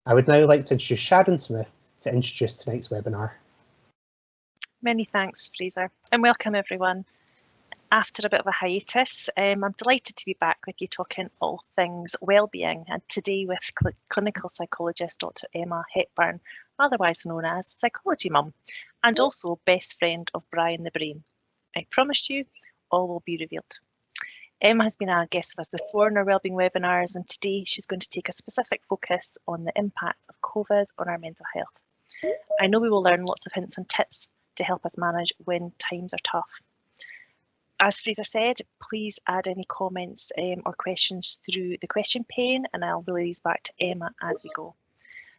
I would now like to introduce Sharon Smith to introduce tonight's webinar. Many thanks, Fraser, and welcome everyone. After a bit of a hiatus, I'm delighted to be back with you talking all things wellbeing, and today with clinical psychologist Dr Emma Hepburn, otherwise known as Psychology Mum, and also best friend of Brian the Brain. I promised you, all will be revealed. Emma has been a guest with us before in our wellbeing webinars, and today she's going to take a specific focus on the impact of COVID on our mental health. I know we will learn lots of hints and tips to help us manage when times are tough. As Fraser said, please add any comments or questions through the question pane, and I'll relay these back to Emma as we go.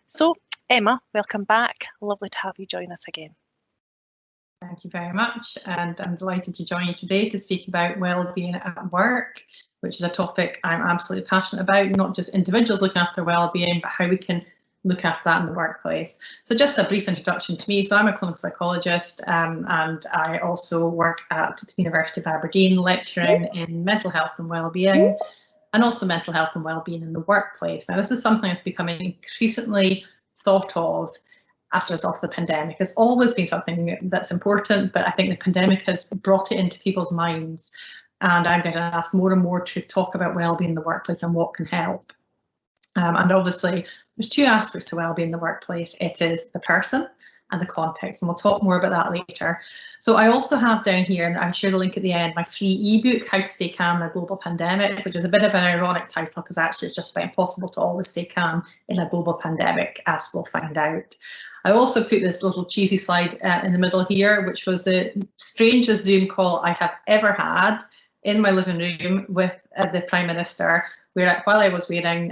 So, Emma, welcome back. Lovely to have you join us again. Thank you very much, and I'm delighted to join you today to speak about wellbeing at work, which is a topic I'm absolutely passionate about, not just individuals looking after wellbeing, but how we can look after that in the workplace. So just a brief introduction to me. So I'm a clinical psychologist and I also work at the University of Aberdeen lecturing in mental health and wellbeing, and also mental health and wellbeing in the workplace. Now this is something that's becoming increasingly thought of as a result of the pandemic. It's always been something that's important, but I think the pandemic has brought it into people's minds, and I'm going to ask more and more to talk about wellbeing in the workplace and what can help. And obviously, there's two aspects to wellbeing in the workplace. It is the person and the context, and we'll talk more about that later. So I also have down here, and I'll share the link at the end, my free ebook, How to Stay Calm in a Global Pandemic, which is a bit of an ironic title because actually it's just about impossible to always stay calm in a global pandemic, as we'll find out. I also put this little cheesy slide in the middle here, which was the strangest Zoom call I have ever had in my living room with the Prime Minister, where while I was wearing,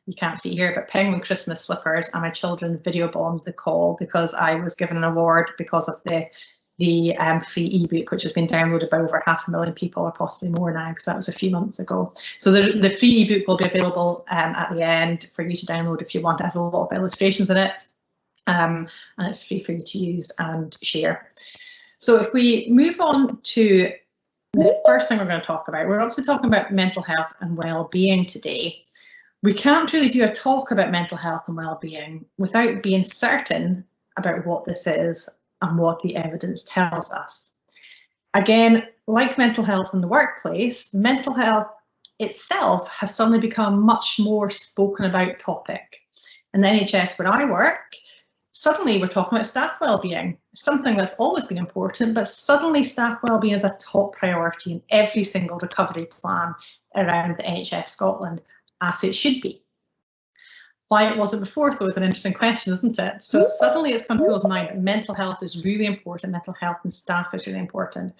you can't see here, but penguin Christmas slippers, and my children video bombed the call because I was given an award because of the free ebook, which has been downloaded by over 500,000 people, or possibly more now, because that was a few months ago. So the free ebook will be available at the end for you to download if you want. It has a lot of illustrations in it, and it's free for you to use and share. So if we move on to the first thing we're going to talk about, we're obviously talking about mental health and well-being today. We can't really do a talk about mental health and well-being without being certain about what this is and what the evidence tells us. Again, like mental health in the workplace, mental health itself has suddenly become a much more spoken about topic. In the NHS where I work, suddenly we're talking about staff wellbeing, something that's always been important, but suddenly staff wellbeing is a top priority in every single recovery plan around the NHS Scotland, as it should be. Why it wasn't before, though, is an interesting question, isn't it? So suddenly it's come to people's mind that mental health is really important, mental health and staff is really important.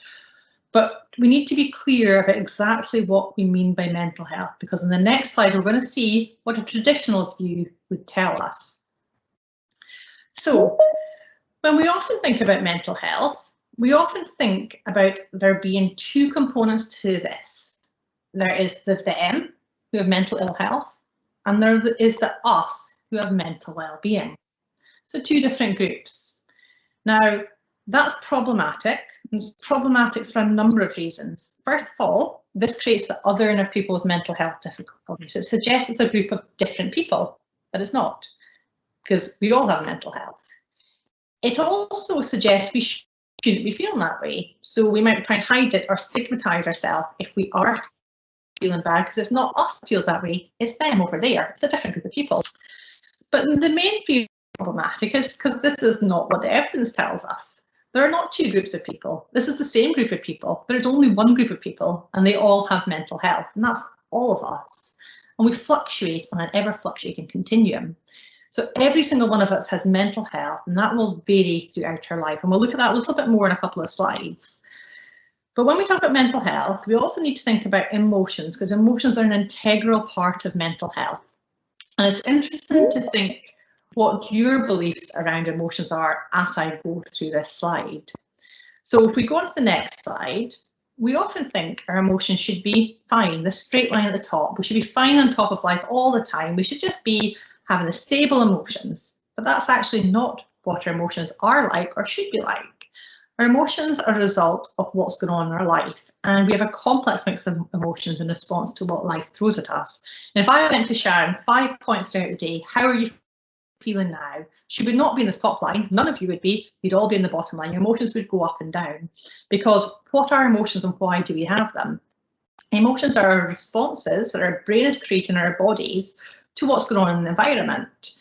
But we need to be clear about exactly what we mean by mental health, because in the next slide we're going to see what a traditional view would tell us. So when we often think about mental health, we often think about there being two components to this. There is the them who have mental ill health, and there is the us who have mental well-being. So two different groups. Now that's problematic. It's problematic for a number of reasons. First of all, this creates the othering of people with mental health difficulties. It suggests it's a group of different people, but it's not, because we all have mental health. It also suggests we shouldn't be feeling that way. So we might try and hide it or stigmatise ourselves if we are feeling bad, because it's not us that feels that way, it's them over there. It's a different group of people. But the main reason problematic is because this is not what the evidence tells us. There are not two groups of people. This is the same group of people. There's only one group of people, and they all have mental health, and that's all of us. And we fluctuate on an ever fluctuating continuum. So every single one of us has mental health, and that will vary throughout our life. And we'll look at that a little bit more in a couple of slides. But when we talk about mental health, we also need to think about emotions, because emotions are an integral part of mental health. And it's interesting to think what your beliefs around emotions are as I go through this slide. So if we go on to the next slide, we often think our emotions should be fine, this straight line at the top. We should be fine on top of life all the time. We should just be having the stable emotions, but that's actually not what our emotions are like or should be like. Our emotions are a result of what's going on in our life, and we have a complex mix of emotions in response to what life throws at us. And if I went to Sharon 5 points throughout the day, how are you feeling now? Should we not be in the top line? None of you would be. You'd all be in the bottom line. Your emotions would go up and down. Because what are emotions and why do we have them? Emotions are our responses that our brain is creating in our bodies to what's going on in the environment.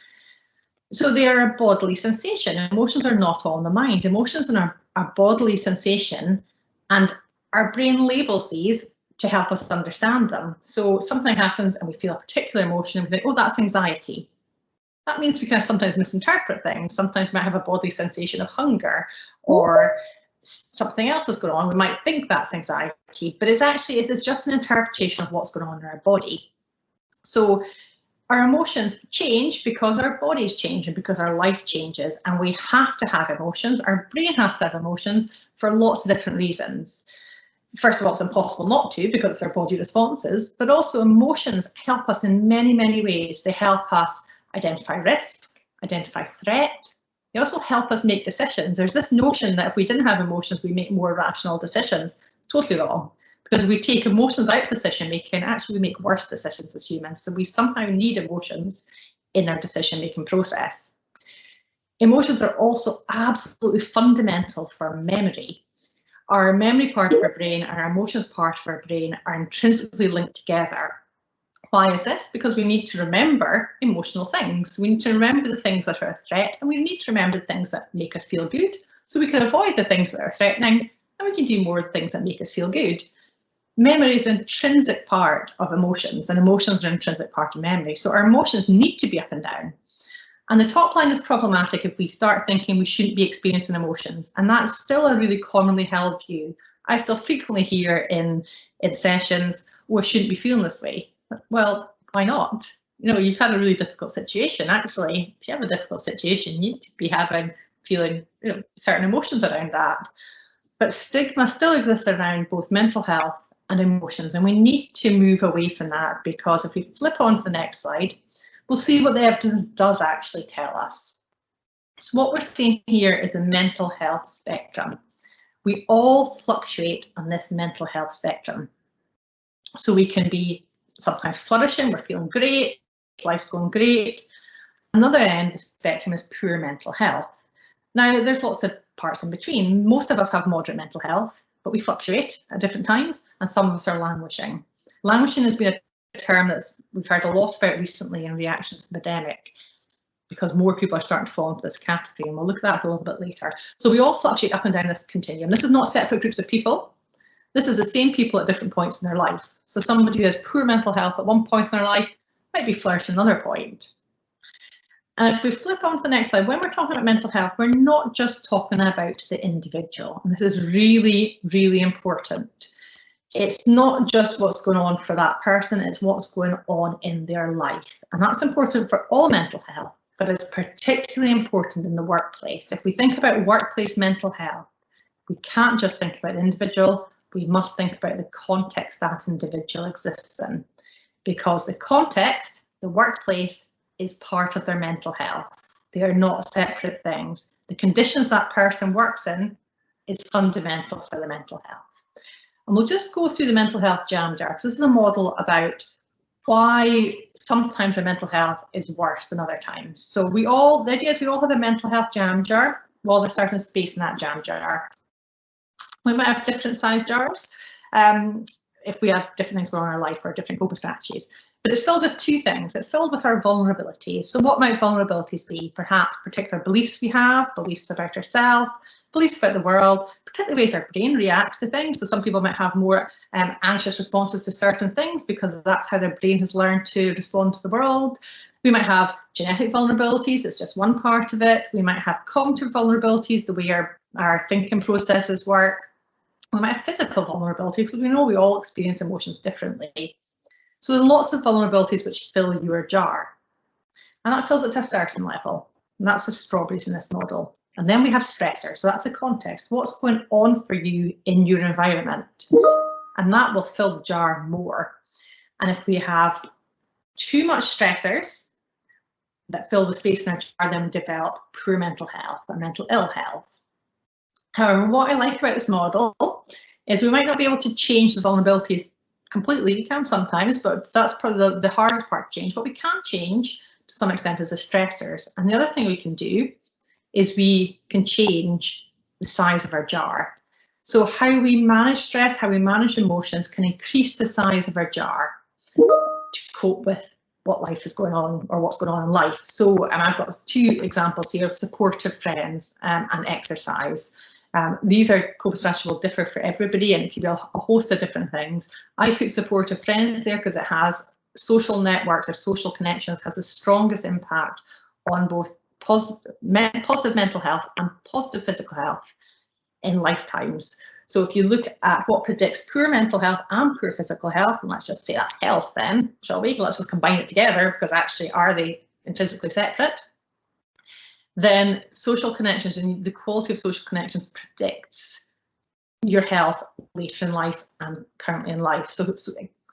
So they are a bodily sensation. Emotions are not all in the mind. Emotions are a bodily sensation, and our brain labels these to help us understand them. So something happens and we feel a particular emotion and we think, oh, that's anxiety. That means we can sometimes misinterpret things. Sometimes we might have a bodily sensation of hunger, or something else is going on. We might think that's anxiety, but it's just an interpretation of what's going on in our body. So our emotions change because our bodies change and because our life changes, and we have to have emotions. Our brain has to have emotions for lots of different reasons. First of all, it's impossible not to because it's our body responses, but also emotions help us in many, many ways. They help us identify risk, identify threat. They also help us make decisions. There's this notion that if we didn't have emotions, we make more rational decisions. Totally wrong. Because if we take emotions out of decision making, actually we make worse decisions as humans. So we somehow need emotions in our decision making process. Emotions are also absolutely fundamental for memory. Our memory part of our brain and our emotions part of our brain are intrinsically linked together. Why is this? Because we need to remember emotional things. We need to remember the things that are a threat, and we need to remember the things that make us feel good, so we can avoid the things that are threatening, and we can do more things that make us feel good. Memory is an intrinsic part of emotions, and emotions are an intrinsic part of memory. So our emotions need to be up and down. And the top line is problematic if we start thinking we shouldn't be experiencing emotions. And that's still a really commonly held view. I still frequently hear in sessions, oh, I shouldn't be feeling this way. Well, why not? You know, you've had a really difficult situation. Actually, if you have a difficult situation, you need to be feeling certain emotions around that. But stigma still exists around both mental health and emotions, and we need to move away from that, because if we flip on to the next slide, we'll see what the evidence does actually tell us. So what we're seeing here is a mental health spectrum. We all fluctuate on this mental health spectrum. So we can be sometimes flourishing, we're feeling great, life's going great. Another end of the spectrum is poor mental health. Now, there's lots of parts in between. Most of us have moderate mental health, but we fluctuate at different times, and some of us are languishing. Languishing has been a term that we've heard a lot about recently in reaction to the pandemic, because more people are starting to fall into this category, and we'll look at that a little bit later. So we all fluctuate up and down this continuum. This is not separate groups of people. This is the same people at different points in their life. So somebody who has poor mental health at one point in their life might be flourishing at another point. And if we flip on to the next slide, when we're talking about mental health, we're not just talking about the individual. And this is really, really important. It's not just what's going on for that person, it's what's going on in their life. And that's important for all mental health, but it's particularly important in the workplace. If we think about workplace mental health, we can't just think about the individual, we must think about the context that individual exists in. Because the context, the workplace, is part of their mental health. They are not separate things. The conditions that person works in is fundamental for the mental health. And we'll just go through the mental health jam jar, because this is a model about why sometimes our mental health is worse than other times. So the idea is we all have a mental health jam jar. Well, there's certain space in that jam jar. We might have different size jars if we have different things going on in our life or different coping strategies. But it's filled with two things. It's filled with our vulnerabilities. So what might vulnerabilities be? Perhaps particular beliefs we have, beliefs about ourselves, beliefs about the world, particularly ways our brain reacts to things. So some people might have more anxious responses to certain things because that's how their brain has learned to respond to the world. We might have genetic vulnerabilities. It's just one part of it. We might have cognitive vulnerabilities, the way our thinking processes work. We might have physical vulnerabilities, because we know we all experience emotions differently. So there are lots of vulnerabilities which fill your jar. And that fills it to a certain level. And that's the strawberries in this model. And then we have stressors. So that's a context. What's going on for you in your environment? And that will fill the jar more. And if we have too much stressors that fill the space in our jar, then we develop poor mental health or mental ill health. However, what I like about this model is we might not be able to change the vulnerabilities completely. We can sometimes, but that's probably the hardest part to change. But we can change to some extent as the stressors. And the other thing we can do is we can change the size of our jar. So how we manage stress, how we manage emotions can increase the size of our jar to cope with what life is going on or what's going on in life. So, and I've got two examples here of supportive friends and exercise. These are coping strategies will differ for everybody, and it could be a host of different things. I put supportive friends there because it has social networks or social connections, has the strongest impact on both positive mental health and positive physical health in lifetimes. So if you look at what predicts poor mental health and poor physical health, and let's just say that's health then, shall we? Let's just combine it together, because actually are they intrinsically separate? Then social connections and the quality of social connections predicts your health later in life and currently in life. So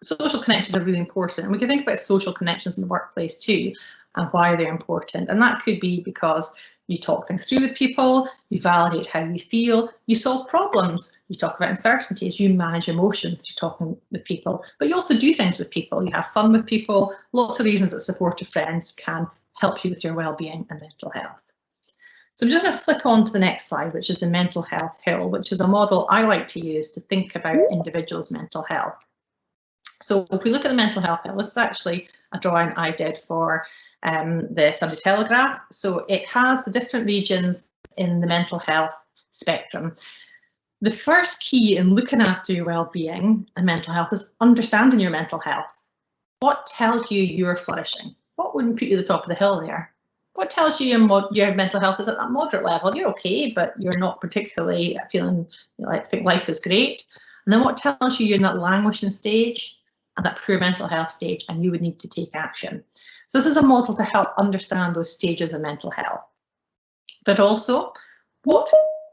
social connections are really important, and we can think about social connections in the workplace too and why they're important. And that could be because you talk things through with people, you validate how you feel, you solve problems, you talk about uncertainties, you manage emotions through talking with people, but you also do things with people, you have fun with people, lots of reasons that supportive friends can help you with your well-being and mental health. So I'm just going to flick on to the next slide, which is the mental health hill, which is a model I like to use to think about individuals' mental health. So if we look at the mental health hill, this is actually a drawing I did for the Sunday Telegraph. So it has the different regions in the mental health spectrum. The first key in looking after your well-being and mental health is understanding your mental health. What tells you you're flourishing? What wouldn't put you at the top of the hill there? What tells you your mental health is at that moderate level? You're okay, but you're not particularly feeling like think life is great. And then what tells you you're in that languishing stage and that poor mental health stage, and you would need to take action. So this is a model to help understand those stages of mental health. But also, what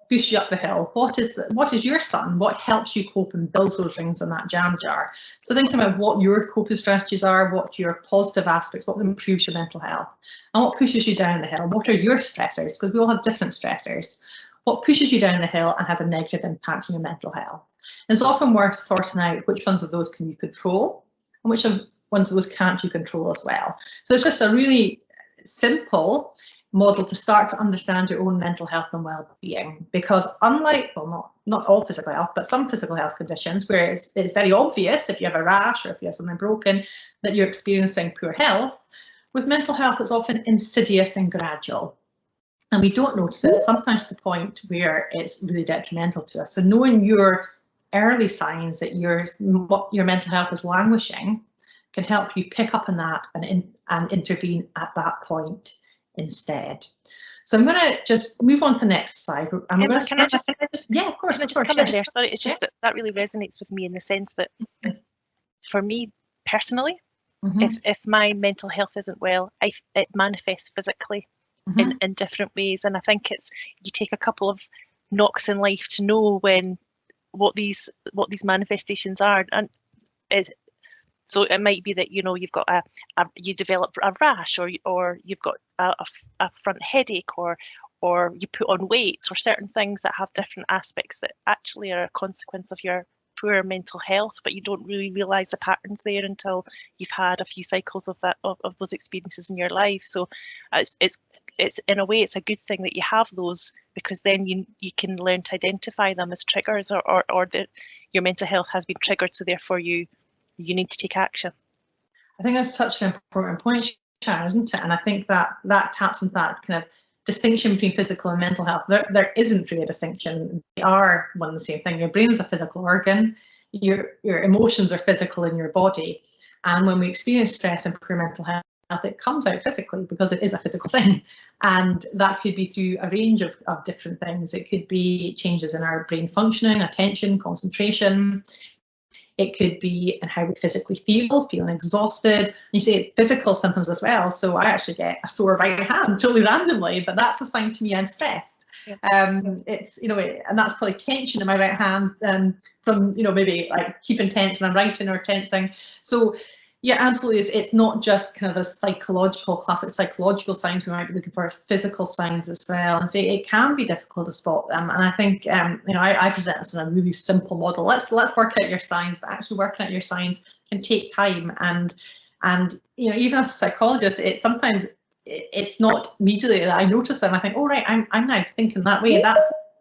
pushes you up the hill? What is your sun? What helps you cope and builds those rings in that jam jar? So thinking about what your coping strategies are, what your positive aspects, what improves your mental health, and what pushes you down the hill. What are your stressors? Because we all have different stressors. What pushes you down the hill and has a negative impact on your mental health? And it's often worth sorting out which ones of those can you control and which ones of those can't you control as well. So it's just a really simple model to start to understand your own mental health and well-being, because unlike, well, not all physical health, but some physical health conditions where it's very obvious if you have a rash or if you have something broken that you're experiencing poor health, with mental health it's often insidious and gradual. And we don't notice it sometimes to the point where it's really detrimental to us. So knowing your early signs that your mental health is languishing can help you pick up on that and intervene at that point instead. So I'm going to just move on to the next slide. Yeah, of course. There. Sorry, it's just that really resonates with me in the sense that for me personally, if my mental health isn't well, it manifests physically in different ways. And I think you take a couple of knocks in life to know what these manifestations are, and so it might be that you've got you develop a rash, or you've got a front headache, or you put on weight, or certain things that have different aspects that actually are a consequence of your poor mental health, but you don't really realize the patterns there until you've had a few cycles of those experiences in your life. So it's in a way it's a good thing that you have those, because then you can learn to identify them as triggers, or that your mental health has been triggered, so therefore you need to take action. I think that's such an important point, Sharon, isn't it? And I think that taps into that kind of distinction between physical and mental health. There isn't really a distinction. They are one and the same thing. Your brain is a physical organ. Your emotions are physical in your body. And when we experience stress and poor mental health, it comes out physically because it is a physical thing. And that could be through a range of different things. It could be changes in our brain functioning, attention, concentration. It could be in how we physically feel, feeling exhausted. You say physical symptoms as well. So I actually get a sore right hand totally randomly, but that's a sign to me I'm stressed. Yeah. It's and that's probably tension in my right hand from maybe like keeping tense when I'm writing or tensing. So yeah, absolutely. It's not just kind of a classic psychological signs we might be looking for, as physical signs as well. And so it can be difficult to spot them. And I think, I present this in a really simple model. Let's work out your signs, but actually working out your signs can take time. And even as a psychologist, sometimes it's not immediately that I notice them. I think, oh right, I'm now thinking that way.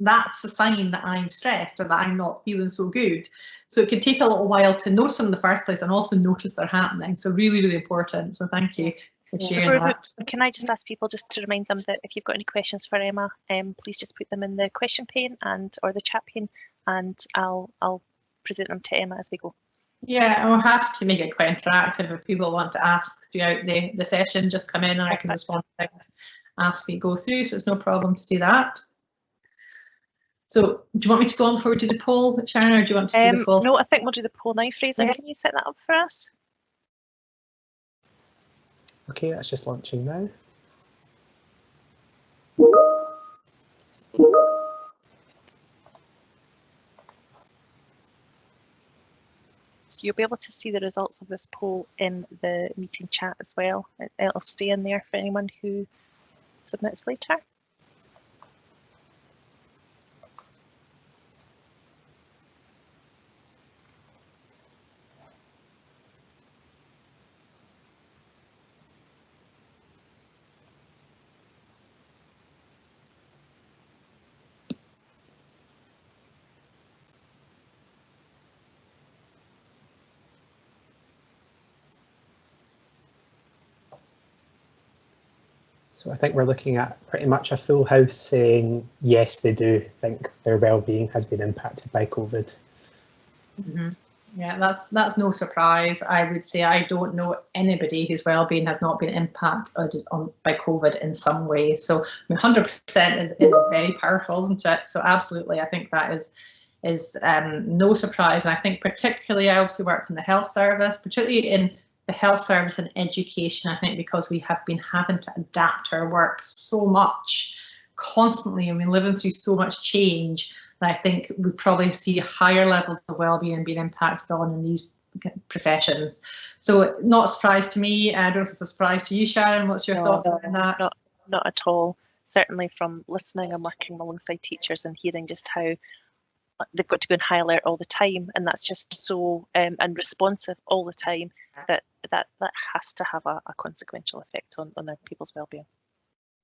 That's a sign that I'm stressed or that I'm not feeling so good. So it can take a little while to notice them in the first place and also notice they're happening. So really, really important. So thank you for sharing that. Can I just ask people just to remind them that if you've got any questions for Emma, please just put them in the question pane or the chat pane, and I'll present them to Emma as we go. Yeah, I'm happy to make it quite interactive. If people want to ask throughout the session, just come in and I can respond to things as we go through, so it's no problem to do that. So do you want me to go on forward to the poll, Sharon, or do you want to do the poll? No, I think we'll do the poll now. Fraser, can you set that up for us? Okay, that's just launching now. So you'll be able to see the results of this poll in the meeting chat as well. It'll stay in there for anyone who submits later. So I think we're looking at pretty much a full house saying yes, they do think their well-being has been impacted by COVID. Mm-hmm. Yeah, that's no surprise. I would say I don't know anybody whose well-being has not been impacted by COVID in some way. So I mean, 100% is very powerful, isn't it? So absolutely, I think that is no surprise. And I think particularly, I also work in the health service, particularly in the health service and education, I think because we have been having to adapt our work so much constantly, and we're living through so much change, that I think we probably see higher levels of well-being being impacted on in these professions. So not a surprise to me. I don't know if it's a surprise to you, Sharon. What's your thoughts on that? Not at all. Certainly from listening and working alongside teachers and hearing just how they've got to be on high alert all the time, and that's just so and responsive all the time, that has to have a consequential effect on their people's well-being.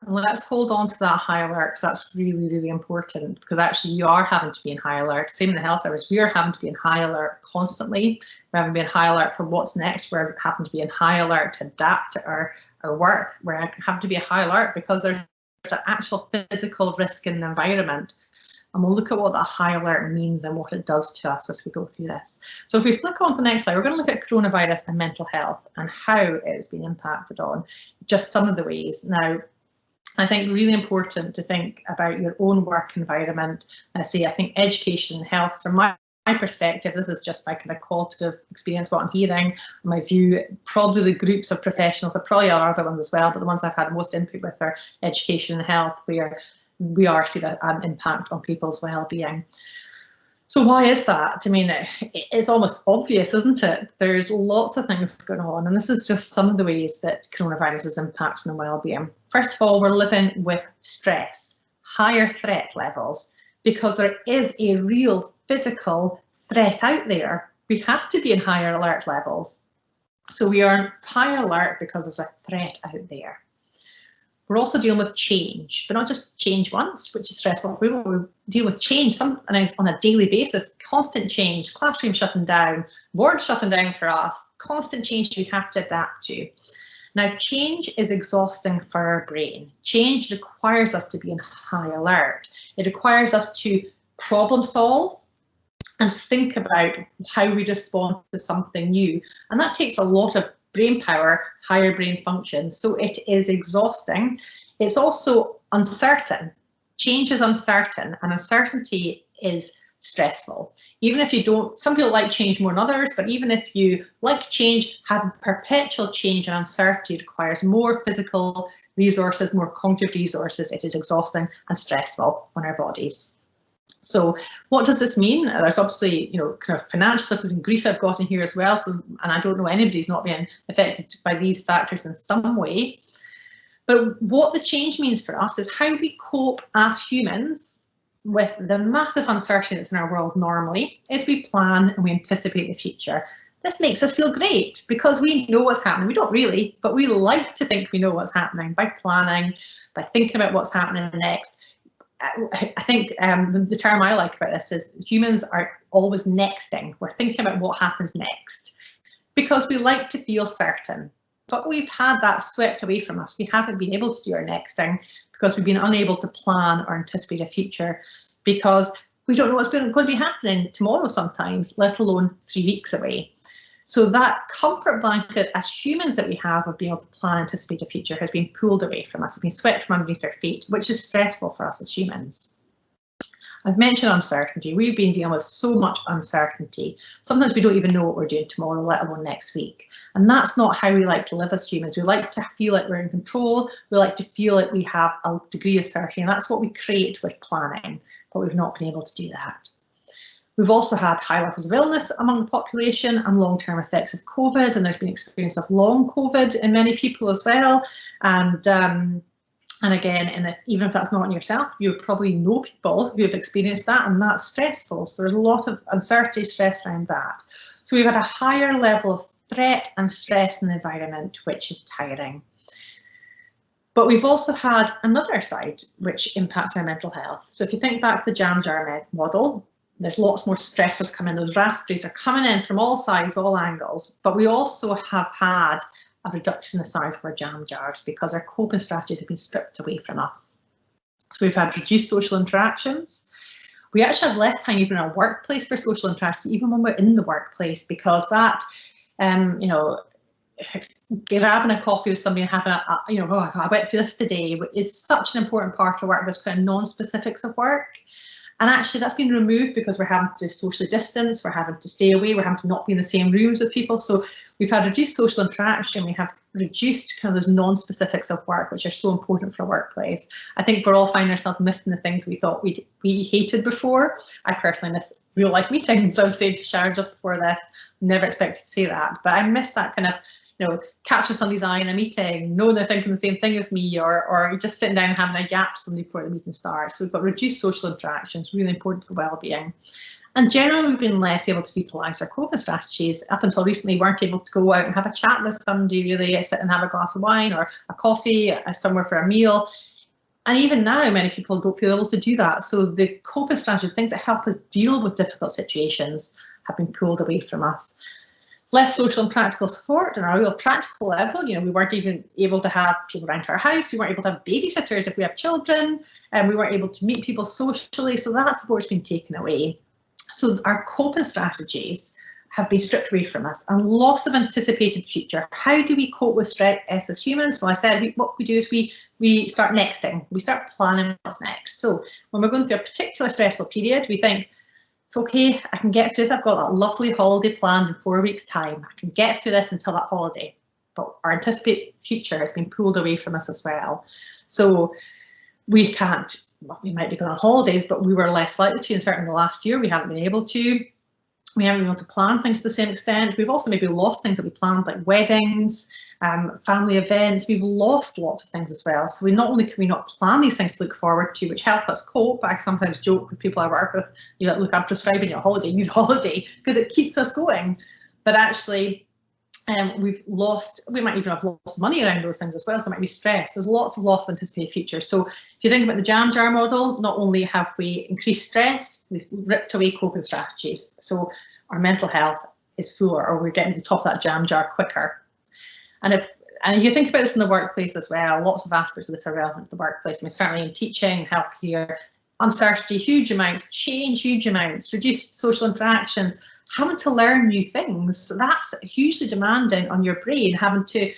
And let's hold on to that high alert, because that's really, really important, because actually you are having to be in high alert. Same in the health service, we are having to be in high alert constantly. We're having to be in high alert for what's next. We're having to be in high alert to adapt to our work. We're having to be high alert because there's an actual physical risk in the environment. And we'll look at what that high alert means and what it does to us as we go through this. So if we flick on to the next slide, we're going to look at coronavirus and mental health and how it's been impacted on, just some of the ways. Now, I think really important to think about your own work environment. I think education and health, from my perspective, this is just my kind of qualitative experience, what I'm hearing, my view, probably the groups of professionals, there probably are other ones as well, but the ones I've had most input with are education and health, where we are seeing an impact on people's well-being. So why is that? I mean, it's almost obvious, isn't it? There's lots of things going on, and this is just some of the ways that coronavirus is impacting on well-being. First of all, we're living with stress, higher threat levels, because there is a real physical threat out there. We have to be in higher alert levels. So we are in higher alert because there's a threat out there. We're also dealing with change, but not just change once, which is stressful. We deal with change sometimes on a daily basis, constant change, classroom shutting down, board shutting down for us, constant change we have to adapt to. Now, change is exhausting for our brain. Change requires us to be in high alert. It requires us to problem solve and think about how we respond to something new. And that takes a lot of brain power, higher brain function. So it is exhausting. It's also uncertain. Change is uncertain, and uncertainty is stressful. Even if you don't, some people like change more than others, but even if you like change, having perpetual change and uncertainty requires more physical resources, more cognitive resources. It is exhausting and stressful on our bodies. So what does this mean? There's obviously, kind of financial difficulties and grief I've got in here as well. So, and I don't know anybody who's not being affected by these factors in some way. But what the change means for us is how we cope as humans with the massive uncertainty that's in our world normally, as we plan and we anticipate the future. This makes us feel great because we know what's happening. We don't really, but we like to think we know what's happening by planning, by thinking about what's happening next. I think the term I like about this is humans are always nexting. We're thinking about what happens next because we like to feel certain. But we've had that swept away from us. We haven't been able to do our nexting because we've been unable to plan or anticipate a future because we don't know what's going to be happening tomorrow sometimes, let alone 3 weeks away. So that comfort blanket as humans that we have of being able to plan and anticipate a future has been pulled away from us, it's been swept from underneath our feet, which is stressful for us as humans. I've mentioned uncertainty. We've been dealing with so much uncertainty. Sometimes we don't even know what we're doing tomorrow, let alone next week. And that's not how we like to live as humans. We like to feel like we're in control. We like to feel like we have a degree of certainty. And that's what we create with planning, but we've not been able to do that. We've also had high levels of illness among the population and long-term effects of COVID, and there's been experience of long COVID in many people as well. And again, even if that's not in yourself, you probably know people who have experienced that, and that's stressful. So there's a lot of uncertainty, stress around that. So we've had a higher level of threat and stress in the environment, which is tiring. But we've also had another side which impacts our mental health. So if you think back to the jam jar model, there's lots more stressors coming. Those raspberries are coming in from all sides, all angles. But we also have had a reduction in the size of our jam jars because our coping strategies have been stripped away from us. So we've had reduced social interactions. We actually have less time even in our workplace for social interactions, even when we're in the workplace, because that, you know, grabbing a coffee with somebody and having oh, I went through this today is such an important part of work. There's kind of non-specifics of work. And actually that's been removed because we're having to socially distance, we're having to stay away, we're having to not be in the same rooms with people. So we've had reduced social interaction, we have reduced kind of those non-specifics of work, which are so important for a workplace. I think we're all finding ourselves missing the things we thought we hated before. I personally miss real life meetings. I was saying to Sharon just before this, never expected to say that, but I miss that kind of, you know, catching somebody's eye in a meeting, knowing they're thinking the same thing as me, or just sitting down and having a yap with somebody before the meeting starts. So we've got reduced social interactions, really important for well-being. And generally we've been less able to utilise our coping strategies. Up until recently, we weren't able to go out and have a chat with somebody, really sit and have a glass of wine or a coffee somewhere for a meal. And even now, many people don't feel able to do that. So the coping strategy, things that help us deal with difficult situations, have been pulled away from us. Less social and practical support on a real practical level. You know, we weren't even able to have people around our house. We weren't able to have babysitters if we have children, and we weren't able to meet people socially. So that support's been taken away. So our coping strategies have been stripped away from us and loss of anticipated future. How do we cope with stress as humans? Well, I said what we do is we start nexting. We start planning what's next. So when we're going through a particular stressful period, we think, it's okay, I can get through this. I've got that lovely holiday planned in 4 weeks' time. I can get through this until that holiday. But our anticipated future has been pulled away from us as well. So we can't, well, we might be going on holidays, but we were less likely to, and certainly the last year we haven't been able to. We haven't been able to plan things to the same extent. We've also maybe lost things that we planned, like weddings, family events. We've lost lots of things as well. So not only can we not plan these things to look forward to, which help us cope, but I sometimes joke with people I work with, you know, look, I'm prescribing you a holiday, you need a holiday, because it keeps us going. But actually, we've lost, we might even have lost money around those things as well, so it might be stress. There's lots of loss of anticipated future. So if you think about the jam jar model, not only have we increased stress, we've ripped away coping strategies. So our mental health is fuller, or we're getting to the top of that jam jar quicker. And if you think about this in the workplace as well, lots of aspects of this are relevant to the workplace. I mean, certainly in teaching, healthcare, uncertainty, huge amounts, change, huge amounts, reduced social interactions, having to learn new things. So that's hugely demanding on your brain, having to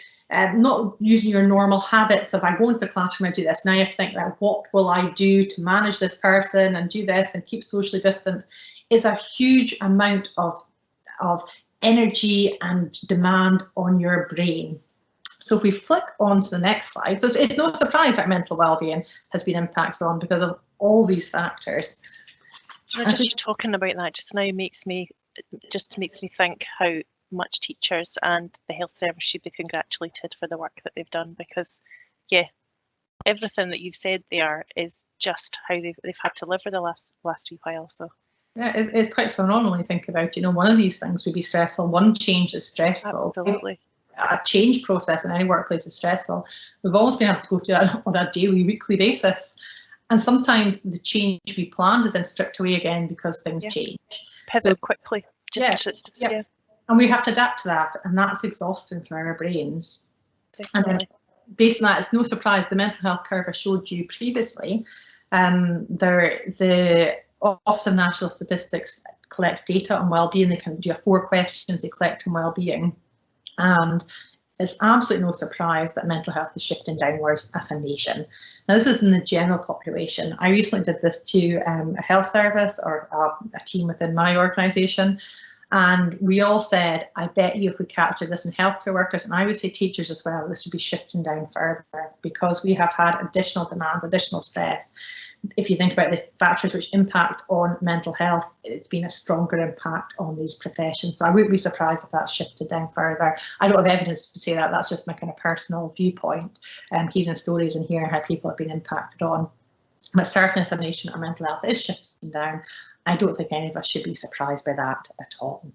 not using your normal habits of I go into the classroom, I do this. Now you have to think about what will I do to manage this person and do this and keep socially distant. Is a huge amount of energy and demand on your brain. So if we flick on to the next slide, so it's no surprise that mental well-being has been impacted on because of all these factors. You know, just talking about that just now makes me think how much teachers and the health service should be congratulated for the work that they've done, because yeah, everything that you've said there is just how they've had to live for the last wee while. So Yeah, it's quite phenomenal when you think about, one of these things would be stressful. One change is stressful. Absolutely. A change process in any workplace is stressful. We've always been able to go through that on a daily, weekly basis. And sometimes the change we planned is then stripped away again because things change. Pivot quickly. And we have to adapt to that, and that's exhausting for our brains. Definitely. And then based on that, it's no surprise the mental health curve I showed you previously. The Office of National Statistics collects data on wellbeing. They can do 4 questions they collect on wellbeing, and it's absolutely no surprise that mental health is shifting downwards as a nation. Now, this is in the general population. I recently did this to a health service or a team within my organisation, and we all said, I bet you if we capture this in healthcare workers, and I would say teachers as well, this would be shifting down further because we have had additional demands, additional stress. If you think about the factors which impact on mental health, it's been a stronger impact on these professions. So I wouldn't be surprised if that's shifted down further. I don't have evidence to say that, that's just my kind of personal viewpoint, hearing stories and hearing how people have been impacted on. But certainly as a nation, our mental health is shifting down. I don't think any of us should be surprised by that at all.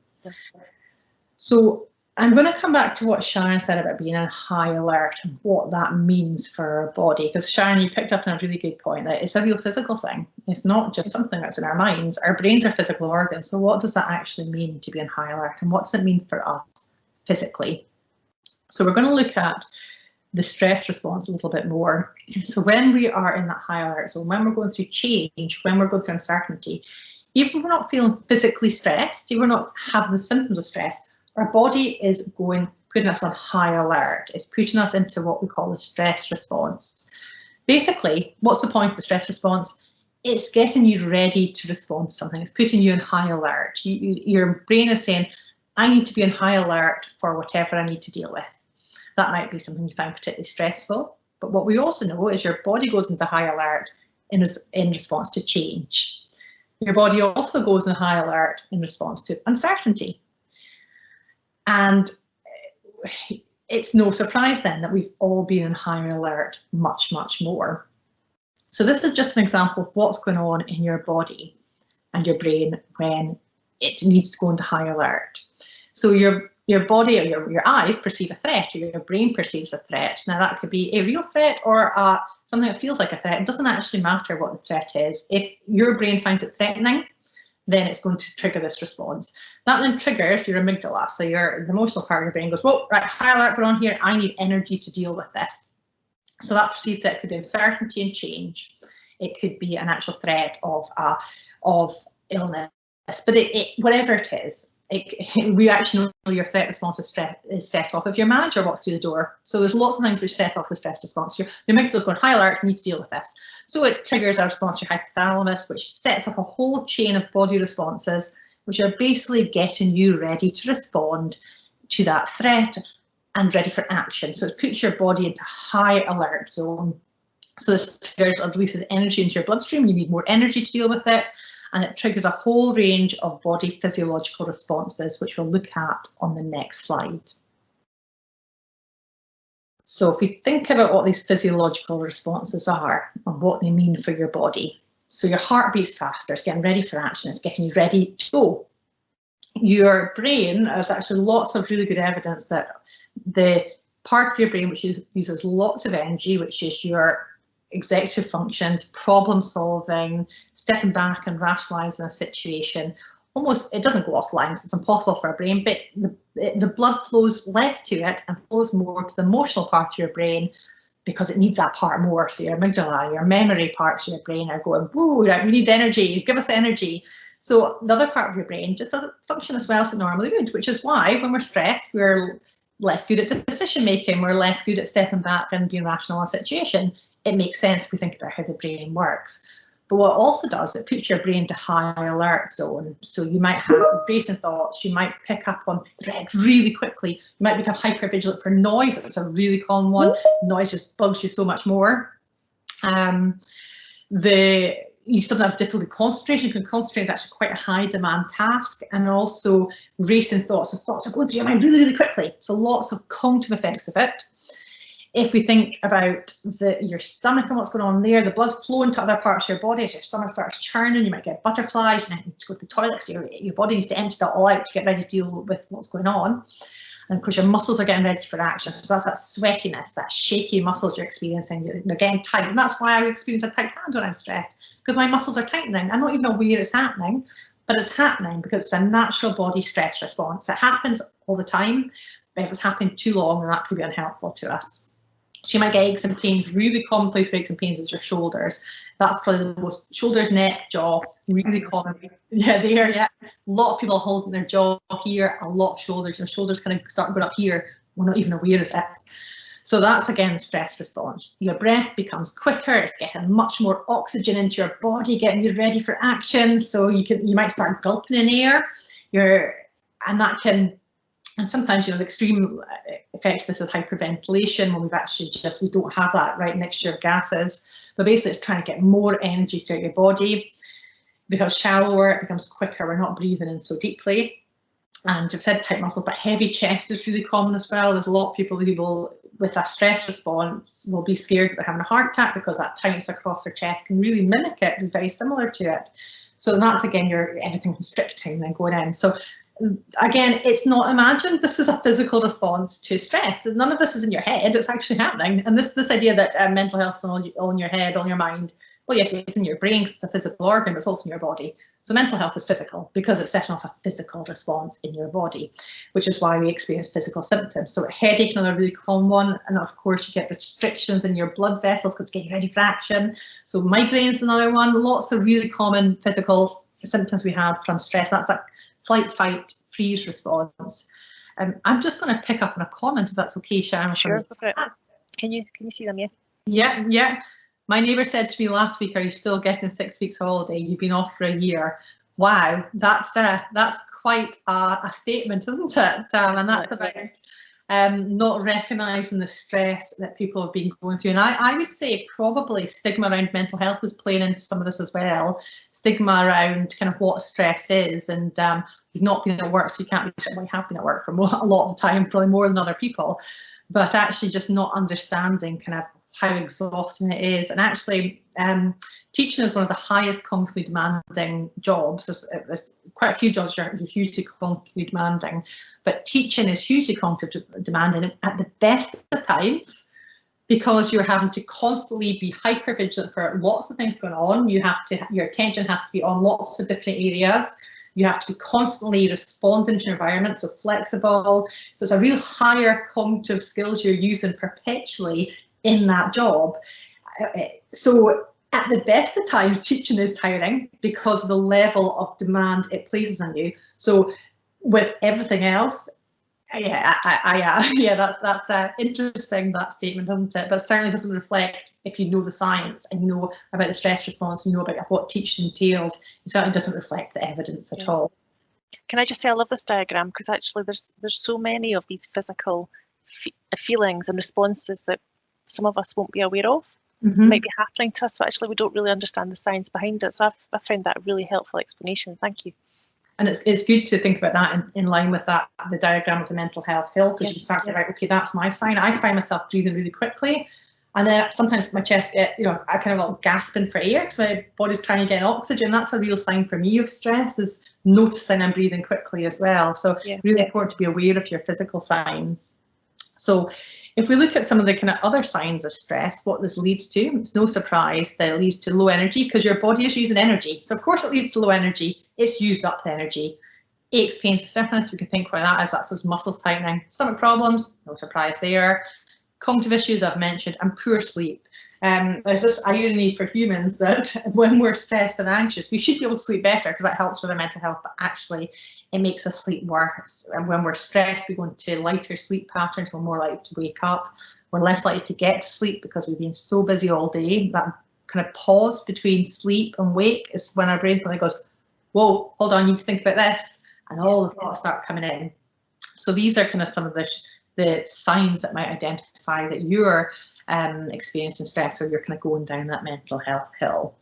So I'm going to come back to what Sharon said about being on high alert and what that means for our body, because Sharon, you picked up on a really good point that it's a real physical thing. It's not just something that's in our minds. Our brains are physical organs. So what does that actually mean to be on high alert, and what does it mean for us physically? So we're going to look at the stress response a little bit more. So when we are in that high alert zone, when we're going through change, when we're going through uncertainty, even if we're not feeling physically stressed, if we're not having the symptoms of stress, our body is putting us on high alert. It's putting us into what we call the stress response. Basically, what's the point of the stress response? It's getting you ready to respond to something. It's putting you on high alert. Your brain is saying, I need to be on high alert for whatever I need to deal with. That might be something you find particularly stressful. But what we also know is your body goes into high alert in response to change. Your body also goes in high alert in response to uncertainty. And it's no surprise then that we've all been in higher alert much, much more. So this is just an example of what's going on in your body and your brain when it needs to go into high alert. So your body or your eyes perceive a threat, or your brain perceives a threat. Now that could be a real threat or something that feels like a threat. It doesn't actually matter what the threat is. If your brain finds it threatening, then it's going to trigger this response. That then triggers your amygdala. So the emotional part of your brain goes, whoa, right, high alert going on here. I need energy to deal with this. So that perceived threat could be uncertainty and change. It could be an actual threat of illness, but whatever it is, reactionally your threat response is set off if your manager walks through the door. So there's lots of things which set off the stress response. Your amygdala's going high alert, you need to deal with this. So it triggers a response to your hypothalamus, which sets off a whole chain of body responses, which are basically getting you ready to respond to that threat and ready for action. So it puts your body into high alert zone. So this triggers or releases energy into your bloodstream. You need more energy to deal with it. And it triggers a whole range of body physiological responses, which we'll look at on the next slide. So if we think about what these physiological responses are and what they mean for your body. So your heart beats faster, it's getting ready for action, it's getting you ready to go. Your brain, there's actually lots of really good evidence that the part of your brain which uses lots of energy, which is your executive functions, problem solving, stepping back and rationalising a situation, it doesn't go offline, so it's impossible for our brain, but the blood flows less to it and flows more to the emotional part of your brain because it needs that part more. So your amygdala, your memory parts of your brain are going, woo, right, we need energy, give us energy. So the other part of your brain just doesn't function as well as it normally would, which is why when we're stressed, we're less good at decision making, we're less good at stepping back and being rational in a situation. It makes sense if we think about how the brain works. But what it also does, it puts your brain to high alert zone. So you might have racing thoughts, you might pick up on threats really quickly, you might become hypervigilant for noise. It's a really common one. Noise just bugs you so much more. You sometimes have difficulty concentrating, because concentration is actually quite a high demand task, and also racing thoughts. So thoughts are going through your mind really, really quickly. So lots of cognitive effects of it. If we think about your stomach and what's going on there, the blood's flowing to other parts of your body. As your stomach starts churning, you might get butterflies, you might need to go to the toilet, so your body needs to empty that all out to get ready to deal with what's going on. And of course, your muscles are getting ready for action. So that's that sweatiness, that shaky muscles you're experiencing. They're getting tight. And that's why I experience a tight hand when I'm stressed, because my muscles are tightening. I'm not even aware it's happening, but it's happening because it's a natural body stress response. It happens all the time, but if it's happening too long, then that could be unhelpful to us. So you might get aches and pains. Really common place for aches and pains is your shoulders. That's probably the most, shoulders, neck, jaw, really common. Yeah, there, yeah. A lot of people holding their jaw here, a lot of shoulders. Your shoulders kind of start going up here. We're not even aware of it. So that's, again, the stress response. Your breath becomes quicker. It's getting much more oxygen into your body, getting you ready for action. So you might start gulping in air. And that can, and sometimes, you know, the extreme effect of this is hyperventilation, when we don't have that right mixture of gases. But basically, it's trying to get more energy throughout your body. It becomes shallower, it becomes quicker. We're not breathing in so deeply. And I've said tight muscles, but heavy chest is really common as well. There's a lot of people who will, with a stress response, will be scared about having a heart attack because that tightness across their chest can really mimic it. It's very similar to it. So that's, again, everything constricting and then going in. So again, it's not imagined. This is a physical response to stress. None of this is in your head. It's actually happening. And this idea that mental health is all in your head, all in your mind. Well, yes, it's in your brain because it's a physical organ, but it's also in your body. So mental health is physical because it's setting off a physical response in your body, which is why we experience physical symptoms. So headache, another really common one. And of course, you get restrictions in your blood vessels because it's getting ready for action. So migraines, another one. Lots of really common physical symptoms we have from stress. That's like flight, fight, freeze response. I'm just going to pick up on a comment if that's okay, Sharon. Sure. Can you see them? Yeah. Yeah. My neighbour said to me last week, "Are you still getting 6 weeks holiday? You've been off for a year." Wow, that's quite a statement, isn't it? And that's about not recognising the stress that people have been going through. And I would say probably stigma around mental health is playing into some of this as well. Stigma around kind of what stress is, and you've not been at work, so you can't be, well, you have been at work for a lot of the time, probably more than other people, but actually just not understanding kind of how exhausting it is. And actually, teaching is one of the highest cognitively demanding jobs. There's quite a few jobs that are hugely cognitively demanding, but teaching is hugely cognitively demanding at the best of times, because you're having to constantly be hyper vigilant for lots of things going on. Your attention has to be on lots of different areas. You have to be constantly responding to your environment, so flexible. So it's a real higher cognitive skills you're using perpetually in that job. So at the best of times, teaching is tiring because of the level of demand it places on you. So with everything else, that's interesting, that statement, doesn't it? But certainly doesn't reflect, if you know the science and you know about the stress response, you know about what teaching entails, it certainly doesn't reflect the evidence at all. Can I just say I love this diagram, because actually there's so many of these physical feelings and responses that some of us won't be aware of. Might be happening to us, so actually we don't really understand the science behind it. So I found that a really helpful explanation. Thank you. And it's good to think about that in line with that, the diagram of the mental health hill, because you start to right, okay, that's my sign. I find myself breathing really quickly, and then sometimes my chest I kind of like gasping for air because my body's trying to get oxygen. That's a real sign for me of stress, is noticing I'm breathing quickly as well. So really important to be aware of your physical signs. So if we look at some of the kind of other signs of stress, what this leads to, it's no surprise that it leads to low energy, because your body is using energy. So of course it leads to low energy. It's used up the energy. Aches, pains, stiffness, we can think about that as that's those muscles tightening. Stomach problems, no surprise there. Cognitive issues I've mentioned, and poor sleep. There's this irony for humans that when we're stressed and anxious, we should be able to sleep better because that helps with our mental health, but actually it makes us sleep worse. And when we're stressed, we go into lighter sleep patterns. We're more likely to wake up. We're less likely to get to sleep because we've been so busy all day. That kind of pause between sleep and wake is when our brain suddenly goes, whoa, hold on, you need to think about this. And all the thoughts start coming in. So these are kind of some of the signs that might identify that you're experiencing stress, or you're kind of going down that mental health hill.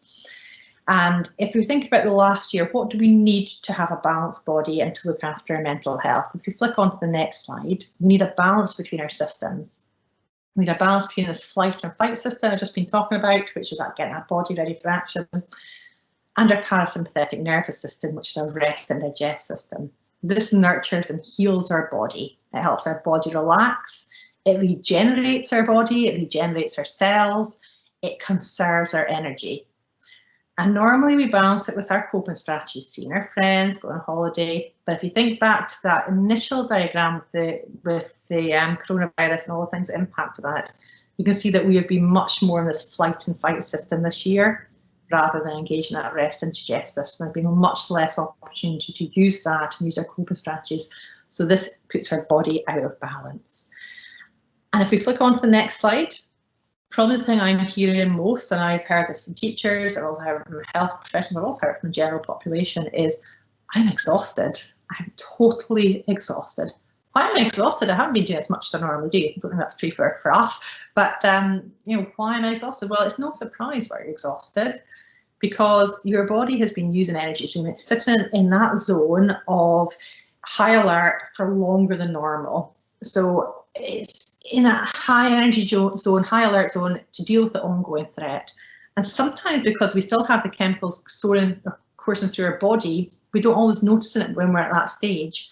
And if we think about the last year, what do we need to have a balanced body and to look after our mental health? If you flick on to the next slide, we need a balance between our systems. We need a balance between this flight and fight system I've just been talking about, which is getting our body ready for action, and our parasympathetic nervous system, which is our rest and digest system. This nurtures and heals our body. It helps our body relax. It regenerates our body. It regenerates our cells. It conserves our energy. And normally we balance it with our coping strategies, seeing our friends, going on holiday. But if you think back to that initial diagram with the coronavirus and all the things that impacted that, you can see that we have been much more in this flight and fight system this year, rather than engaging that rest and digest system. There's been much less opportunity to use that and use our coping strategies. So this puts our body out of balance. And if we flick on to the next slide, probably the thing I'm hearing most, and I've heard this from teachers, I've also heard it from health professionals, I've also heard it from the general population, is I'm exhausted. I'm totally exhausted. Why am I exhausted? I haven't been doing as much as I normally do. I don't think that's true for us. But why am I exhausted? Well, it's no surprise why you're exhausted, because your body has been using energy. So it's sitting in that zone of high alert for longer than normal. So it's in a high energy zone, high alert zone, to deal with the ongoing threat. And sometimes, because we still have the chemicals coursing through our body, we don't always notice it when we're at that stage.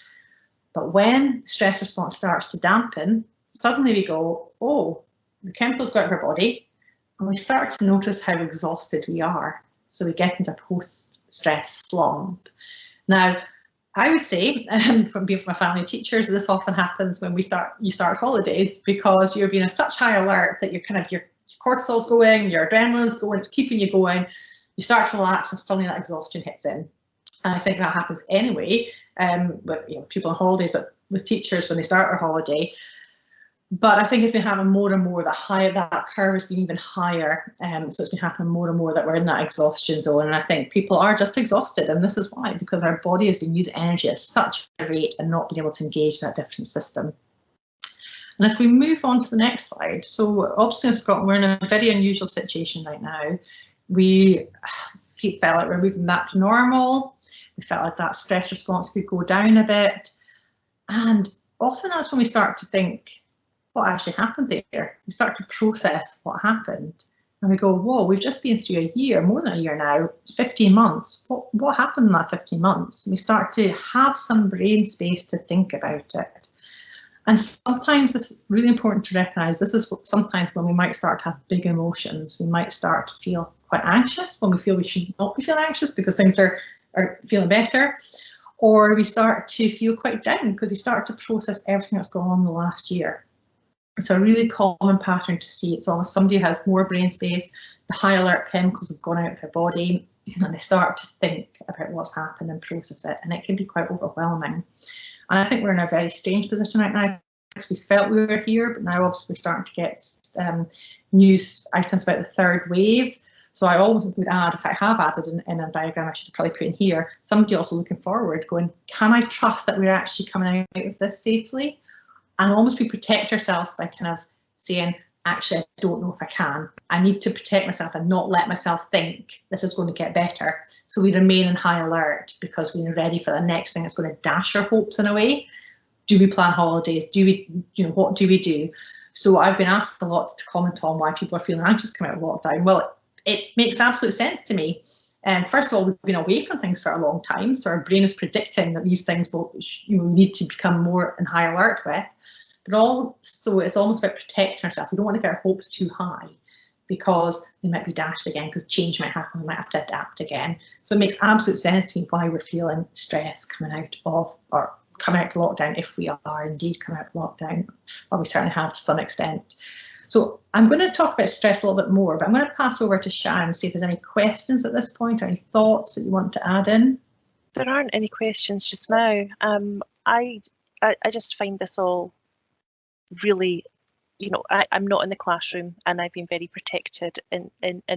But when stress response starts to dampen, suddenly we go, oh, the chemicals go out of our body, and we start to notice how exhausted we are. So we get into post-stress slump. Now, I would say, from being from my family teachers, this often happens when you start holidays, because you're being in such high alert that your cortisol's going, your adrenaline's going, it's keeping you going. You start to relax, and suddenly that exhaustion hits in. And I think that happens anyway with people on holidays, but with teachers when they start their holiday. But I think it's been happening more and more. That curve has been even higher. So it's been happening more and more that we're in that exhaustion zone. And I think people are just exhausted. And this is why, because our body has been using energy at such a rate and not being able to engage that different system. And if we move on to the next slide, so obviously in Scotland, we're in a very unusual situation right now. We felt like we're moving back to normal. We felt like that stress response could go down a bit. And often that's when we start to think, what actually happened there? We start to process what happened. And we go, whoa, we've just been through a year, more than a year now, it's 15 months. What happened in that 15 months? And we start to have some brain space to think about it. And sometimes it's really important to recognise this is sometimes when we might start to have big emotions. We might start to feel quite anxious when we feel we should not be feeling anxious because things are feeling better. Or we start to feel quite down because we start to process everything that's gone on in the last year. It's a really common pattern to see. It's almost somebody has more brain space, the high alert chemicals have gone out of their body, and they start to think about what's happened and process it, and it can be quite overwhelming. And I think we're in a very strange position right now, because we felt we were here, but now obviously we're starting to get news items about the third wave. So I always would add, if I have added in a diagram, I should probably put in here, somebody also looking forward, going, can I trust that we're actually coming out of this safely? And almost we protect ourselves by kind of saying, actually, I don't know if I can. I need to protect myself and not let myself think this is going to get better. So we remain in high alert because we're ready for the next thing that's going to dash our hopes in a way. Do we plan holidays? Do we, what do we do? So I've been asked a lot to comment on why people are feeling anxious coming out of lockdown. Well, it makes absolute sense to me. First of all, we've been away from things for a long time, so our brain is predicting that these things will, need to become more in high alert with. But also, it's almost about protecting ourselves. We don't want to get our hopes too high because they might be dashed again, because change might happen. We might have to adapt again. So it makes absolute sense to me why we're feeling stress coming out of lockdown, if we are indeed coming out of lockdown, or we certainly have to some extent. So I'm going to talk about stress a little bit more, but I'm going to pass over to Sharon and see if there's any questions at this point or any thoughts that you want to add in. There aren't any questions just now. I just find this all really, I'm not in the classroom and I've been very protected in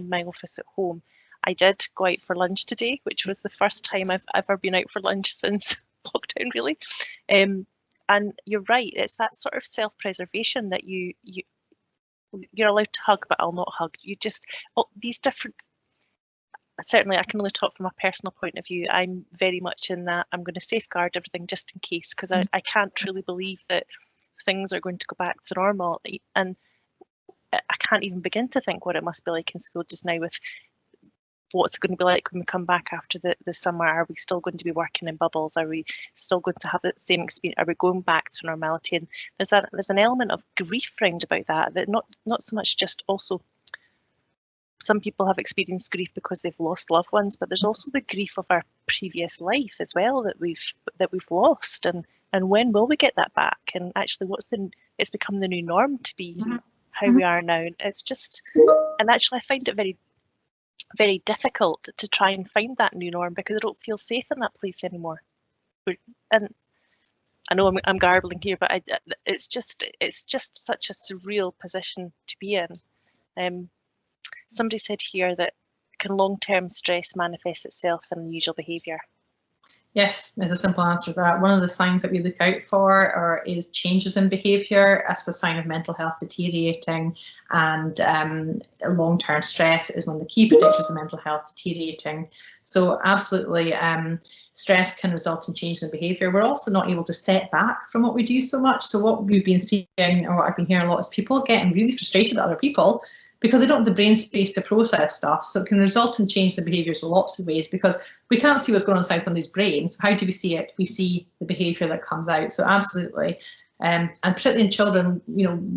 my office at home. I did go out for lunch today, which was the first time I've ever been out for lunch since lockdown, really. And you're right, it's that sort of self-preservation that you're allowed to hug, but I'll not hug. These different, certainly I can only talk from a personal point of view. I'm very much in that I'm going to safeguard everything just in case, because I can't truly believe that things are going to go back to normal. And I can't even begin to think what it must be like in school just now, with what's it going to be like when we come back after the summer. Are we still going to be working in bubbles? Are we still going to have the same experience? Are we going back to normality? And there's an element of grief round about that not so much just also. Some people have experienced grief because they've lost loved ones, but there's also the grief of our previous life as well that we've lost, and when will we get that back? And actually, it's become the new norm to be how we are now. It's just, and actually, I find it very, very difficult to try and find that new norm because I don't feel safe in that place anymore. And I know I'm garbling here, but it's just such a surreal position to be in. Somebody said here that can long-term stress manifest itself in unusual behaviour? Yes, there's a simple answer to that. One of the signs that we look out for is changes in behaviour. That's the sign of mental health deteriorating, and long-term stress is one of the key predictors of mental health deteriorating. So absolutely, stress can result in changes in behaviour. We're also not able to step back from what we do so much. So what we've been seeing, or what I've been hearing a lot, is people getting really frustrated with other people because they don't have the brain space to process stuff. So it can result in changes in behaviours in lots of ways, because we can't see what's going on inside somebody's brain. So how do we see it? We see the behaviour that comes out. So absolutely. And particularly in children,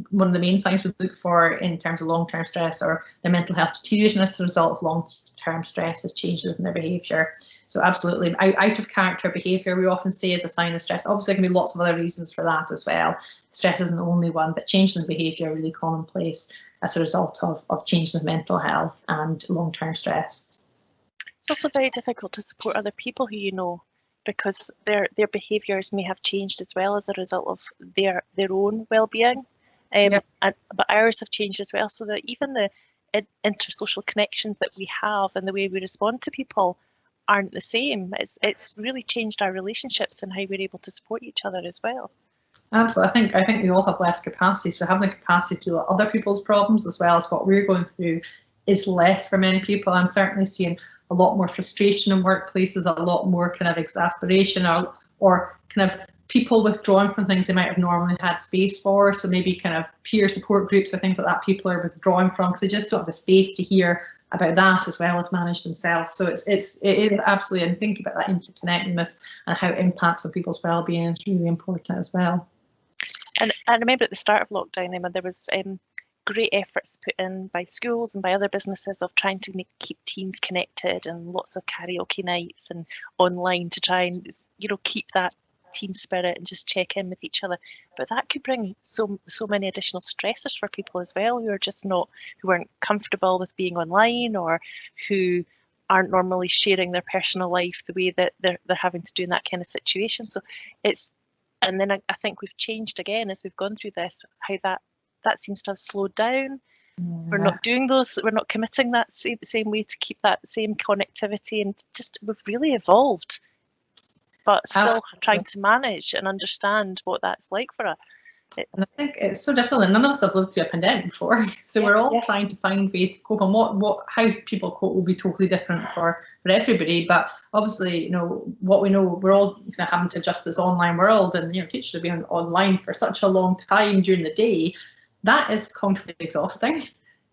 one of the main signs we look for in terms of long-term stress or their mental health deterioration as a result of long-term stress is changes in their behaviour. So absolutely, out of character behaviour we often say is a sign of stress. Obviously there can be lots of other reasons for that as well. Stress isn't the only one, but changes in behaviour are really commonplace as a result of changes in mental health and long-term stress. It's also very difficult to support other people who because their behaviours may have changed as well as a result of their own well-being, but ours have changed as well, so that even the intersocial connections that we have and the way we respond to people aren't the same. It's really changed our relationships and how we're able to support each other as well. Absolutely. I think we all have less capacity, so having the capacity to deal with other people's problems as well as what we're going through is less for many people. I'm certainly seeing a lot more frustration in workplaces, a lot more kind of exasperation, or kind of people withdrawing from things they might have normally had space for. So maybe kind of peer support groups or things like that people are withdrawing from because they just don't have the space to hear about that as well as manage themselves. So it is absolutely, and think about that interconnectedness and how it impacts on people's well-being is really important as well. And I remember at the start of lockdown, Emma, there was great efforts put in by schools and by other businesses of trying to keep teams connected, and lots of karaoke nights and online to try and keep that team spirit and just check in with each other. But that could bring so many additional stressors for people as well, who weren't comfortable with being online, or who aren't normally sharing their personal life the way that they're having to do in that kind of situation. So and then I think we've changed again as we've gone through this, how that seems to have slowed down. Yeah. We're not doing we're not committing that same way to keep that same connectivity, and just we've really evolved, but still Absolutely. Trying to manage and understand what that's like for us. And I think it's so difficult, and none of us have lived through a pandemic before, so we're all trying to find ways to cope, and how people cope will be totally different for everybody. But obviously, what we know, we're all kind of having to adjust this online world, and teachers have been online for such a long time during the day. That is cognitively exhausting.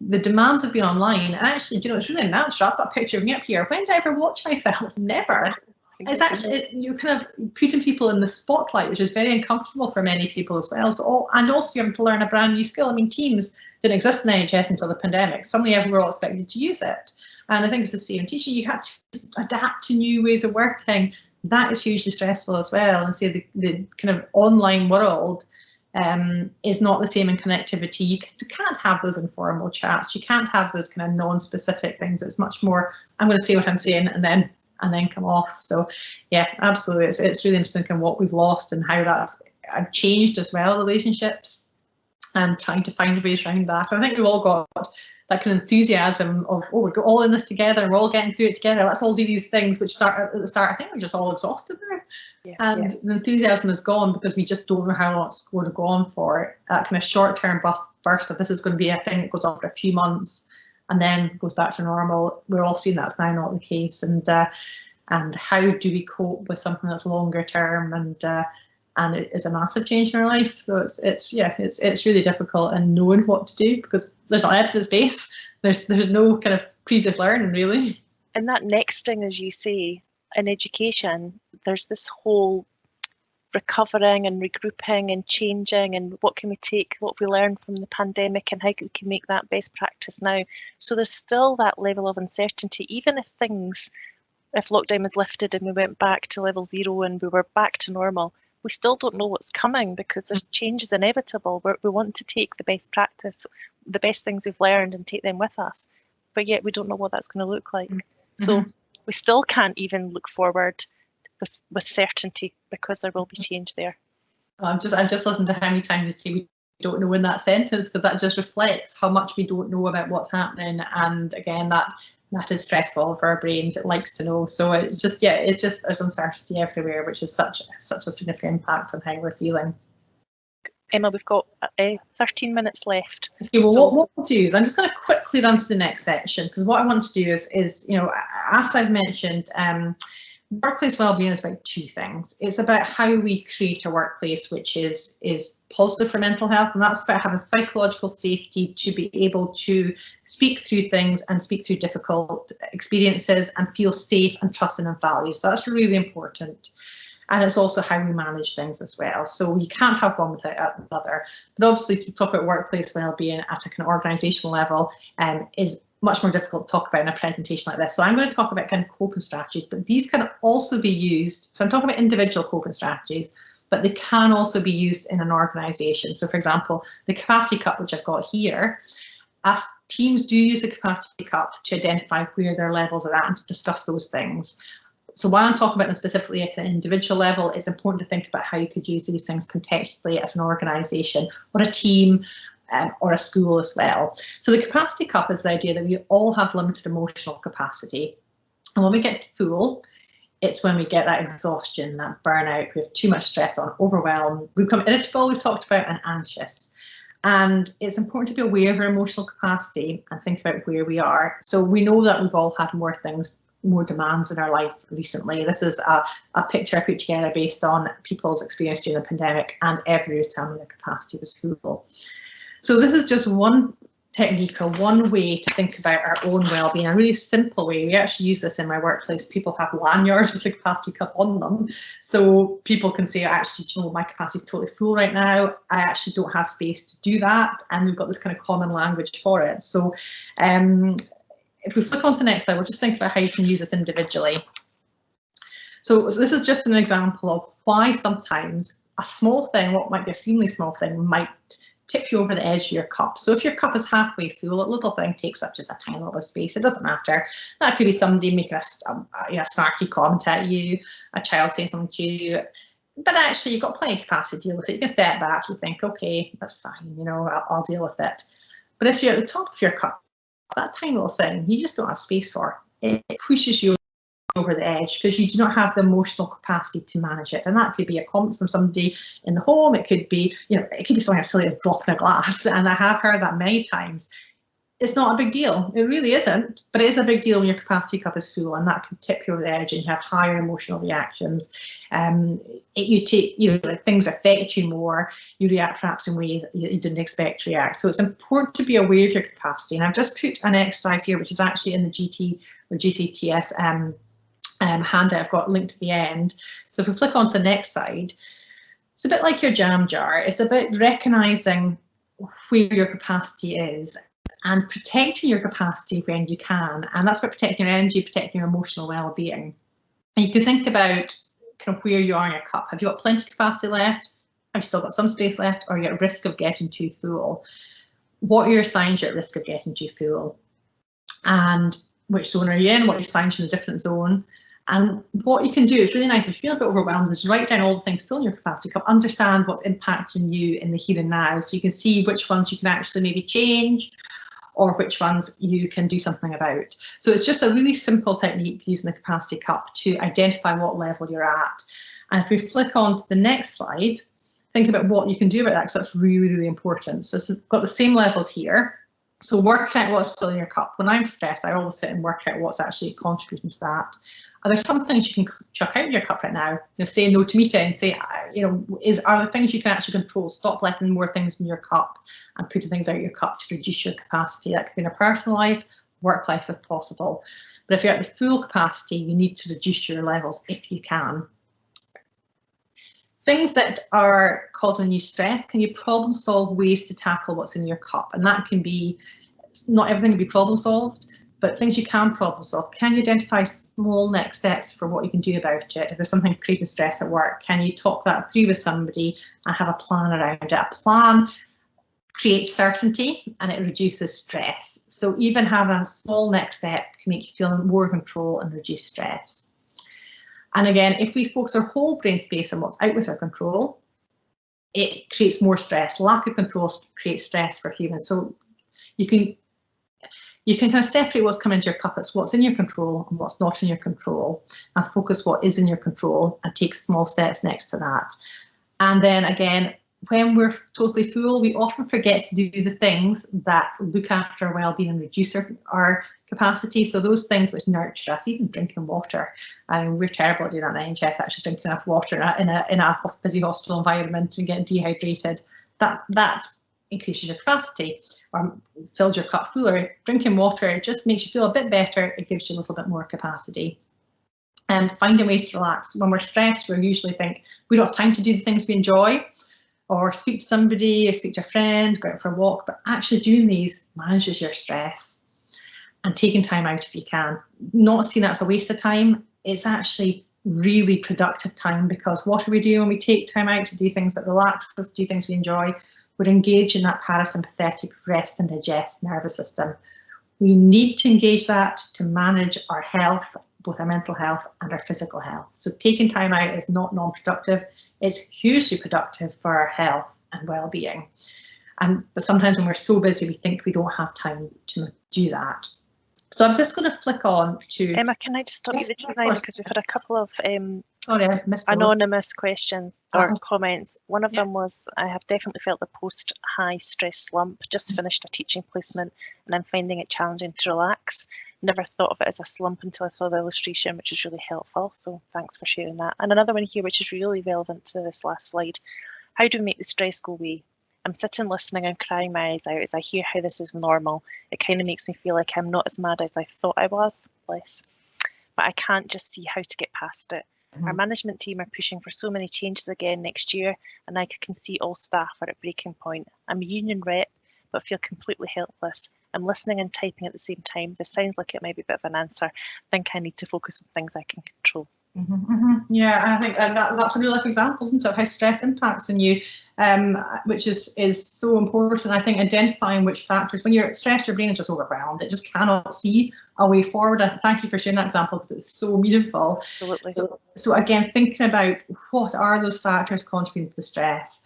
The demands have been online, and actually, it's really natural. I've got a picture of me up here. When did I ever watch myself? Never. It's actually, you're kind of putting people in the spotlight, which is very uncomfortable for many people as well. So, and also you're having to learn a brand new skill. I mean, Teams didn't exist in the NHS until the pandemic. Suddenly we were all expected to use it. And I think it's the same. Teaching, you have to adapt to new ways of working. That is hugely stressful as well. And so the kind of online world is not the same in connectivity. You can't have those informal chats. You can't have those kind of non-specific things. It's much more, I'm going to say what I'm saying and then come off. So yeah, absolutely, it's really interesting in what we've lost and how that's changed as well, relationships, and trying to find ways around that. I think we've all got that kind of enthusiasm of, we're all in this together, and we're all getting through it together, let's all do these things, which start at the start, I think we're just all exhausted now. The enthusiasm is gone because we just don't know how long it's going to go on for. That kind of short-term burst of this is going to be a thing that goes on for a few months and then goes back to normal. We're all seeing that's now not the case, and how do we cope with something that's longer term, and and it is a massive change in our life. So it's really difficult in knowing what to do, because there's not evidence base. There's no kind of previous learning really. And that next thing, as you say, in education, there's this whole recovering and regrouping and changing, and what can we take, what we learned from the pandemic, and how we can make that best practice now. So there's still that level of uncertainty, even if lockdown was lifted and we went back to level 0 and we were back to normal, we still don't know what's coming, because there's change is inevitable. We want to take the best practice, the best things we've learned, and take them with us, but yet we don't know what that's going to look like. So we still can't even look forward with certainty, because there will be change there. I've just listened to how many times you say we don't know in that sentence, because that just reflects how much we don't know about what's happening. And again, that is stressful for our brains. It likes to know. So it's just there's uncertainty everywhere, which is such a significant impact on how we're feeling. Emma, we've got 13 minutes left. Okay, well, what we'll do is I'm just going to quickly run to the next section, because what I want to do is as I've mentioned, workplace wellbeing is about two things. It's about how we create a workplace which is positive for mental health, and that's about having psychological safety to be able to speak through things and speak through difficult experiences and feel safe and trusted and valued. So that's really important. And it's also how we manage things as well. So you can't have one without another. But obviously, to talk about workplace wellbeing at a kind of organisational level is much more difficult to talk about in a presentation like this. So I'm going to talk about kind of coping strategies, but these can also be used. So I'm talking about individual coping strategies, but they can also be used in an organisation. So for example, the capacity cup, which I've got here, as teams do use the capacity cup to identify where their levels are at and to discuss those things. So while I'm talking about them specifically at an individual level, it's important to think about how you could use these things contextually as an organisation or a team, or a school as well. So the capacity cup is the idea that we all have limited emotional capacity. And when we get full, it's when we get that exhaustion, that burnout, we have too much stress on, overwhelm, we become irritable, we've talked about, and anxious. And it's important to be aware of our emotional capacity and think about where we are. So we know that we've all had more demands in our life recently. This is a picture I put together based on people's experience during the pandemic, and everybody was telling me their capacity was full. So this is just one technique or one way to think about our own well-being, a really simple way. We actually use this in my workplace. People have lanyards with the capacity cup on them, so people can say, actually, my capacity is totally full right now. I actually don't have space to do that, and we've got this kind of common language for it. So if we flick on to the next slide, we'll just think about how you can use this individually. So this is just an example of why sometimes a small thing, what might be a seemingly small thing, might tip you over the edge of your cup. So if your cup is halfway full, a little thing takes up just a tiny little space. It doesn't matter. That could be somebody making a snarky comment at you, a child saying something to you, but actually you've got plenty of capacity to deal with it. You can step back, you think, okay, that's fine, I'll deal with it. But if you're at the top of your cup, that tiny little thing, you just don't have space for. It pushes you over the edge because you do not have the emotional capacity to manage it. And that could be a comment from somebody in the home. It could be, it could be something as silly as dropping a glass. And I have heard that many times. It's not a big deal. It really isn't, but it is a big deal when your capacity cup is full, and that can tip you over the edge and you have higher emotional reactions. Things affect you more. You react perhaps in ways that you didn't expect to react. So it's important to be aware of your capacity. And I've just put an exercise here, which is actually in the GT or GCTS handout I've got linked to the end. So if we flick on to the next slide, it's a bit like your jam jar. It's about recognising where your capacity is and protecting your capacity when you can. And that's about protecting your energy, protecting your emotional well-being. And you can think about kind of where you are in your cup. Have you got plenty of capacity left? Have you still got some space left? Or are you at risk of getting too full? What are your signs you're at risk of getting too full? And which zone are you in? What are your signs in a different zone? And what you can do, it's really nice, if you feel a bit overwhelmed, is write down all the things filling your capacity cup, understand what's impacting you in the here and now, so you can see which ones you can actually maybe change or which ones you can do something about. So it's just a really simple technique using the capacity cup to identify what level you're at. And if we flick on to the next slide, think about what you can do about that, because that's really, really important. So it's got the same levels here. So work out what's filling your cup. When I'm stressed, I always sit and work out what's actually contributing to that. Are there some things you can chuck out of your cup right now? You know, say no to meeting, and say, you know, are there things you can actually control? Stop letting more things in your cup and putting things out of your cup to reduce your capacity. That could be in a personal life, work life if possible. But if you're at the full capacity, you need to reduce your levels if you can. Things that are causing you stress, can you problem solve ways to tackle what's in your cup? And that can be, not everything can be problem solved, but things you can problem solve. Can you identify small next steps for what you can do about it? If there's something creating stress at work, can you talk that through with somebody and have a plan around it? A plan creates certainty and it reduces stress. So even having a small next step can make you feel more in control and reduce stress. And again, if we focus our whole brain space on what's out with our control, it creates more stress. Lack of control creates stress for humans. So you can kind of separate what's coming into your cup. It's what's in your control and what's not in your control, and focus what is in your control and take small steps next to that. And then again, when we're totally full, we often forget to do the things that look after our well-being and reduce our capacity. So those things which nurture us, even drinking water. I mean, we're terrible at doing that in NHS, actually drinking enough water in a busy hospital environment and getting dehydrated. That increases your capacity or fills your cup fuller. Drinking water, it just makes you feel a bit better. It gives you a little bit more capacity. And finding ways to relax. When we're stressed, we usually think we don't have time to do the things we enjoy, or speak to somebody, or speak to a friend, go out for a walk, but actually doing these manages your stress. And taking time out if you can. Not seeing that as a waste of time, it's actually really productive time, because what are we doing when we take time out to do things that relax us, do things we enjoy? We're engaged in that parasympathetic rest and digest nervous system. We need to engage that to manage our health, both our mental health and our physical health. So taking time out is not non-productive, it's hugely productive for our health and well-being. But sometimes when we're so busy, we think we don't have time to do that. So I'm just going to flick on to... Emma, can I just stop you there, because we've had a couple of anonymous questions or comments. One of them was, I have definitely felt the post-high stress slump, just finished a teaching placement and I'm finding it challenging to relax. Never thought of it as a slump until I saw the illustration, which is really helpful. So thanks for sharing that. And another one here, which is really relevant to this last slide. How do we make the stress go away? I'm sitting listening and crying my eyes out as I hear how this is normal. It kind of makes me feel like I'm not as mad as I thought I was, bless. But I can't just see how to get past it. Our management team are pushing for so many changes again next year, and I can see all staff are at breaking point. I'm a union rep, but feel completely helpless. I'm listening and typing at the same time. This sounds like it might be a bit of an answer. I think I need to focus on things I can control. Yeah, and I think that's a real life example, isn't it, of how stress impacts on you, which is so important. I think identifying which factors, when you're stressed, your brain is just overwhelmed. It just cannot see a way forward. And thank you for sharing that example, because it's so meaningful. Absolutely. So again, thinking about what are those factors contributing to the stress.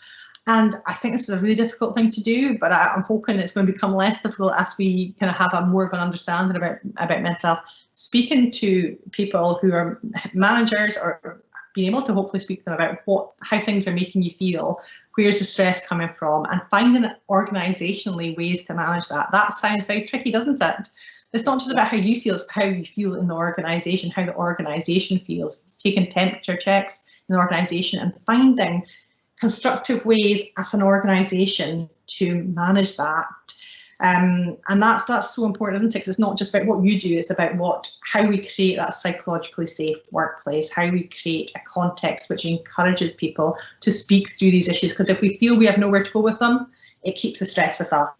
And I think this is a really difficult thing to do, but I'm hoping it's going to become less difficult as we kind of have more of an understanding about mental health. Speaking to people who are managers, or being able to hopefully speak to them about how things are making you feel, where's the stress coming from, and finding organisationally ways to manage that. That sounds very tricky, doesn't it? It's not just about how you feel, it's how you feel in the organisation, how the organisation feels. Taking temperature checks in the organisation and finding constructive ways as an organisation to manage that, and that's so important, isn't it? Because it's not just about what you do; it's about how we create that psychologically safe workplace, how we create a context which encourages people to speak through these issues. Because if we feel we have nowhere to go with them, it keeps the stress with us.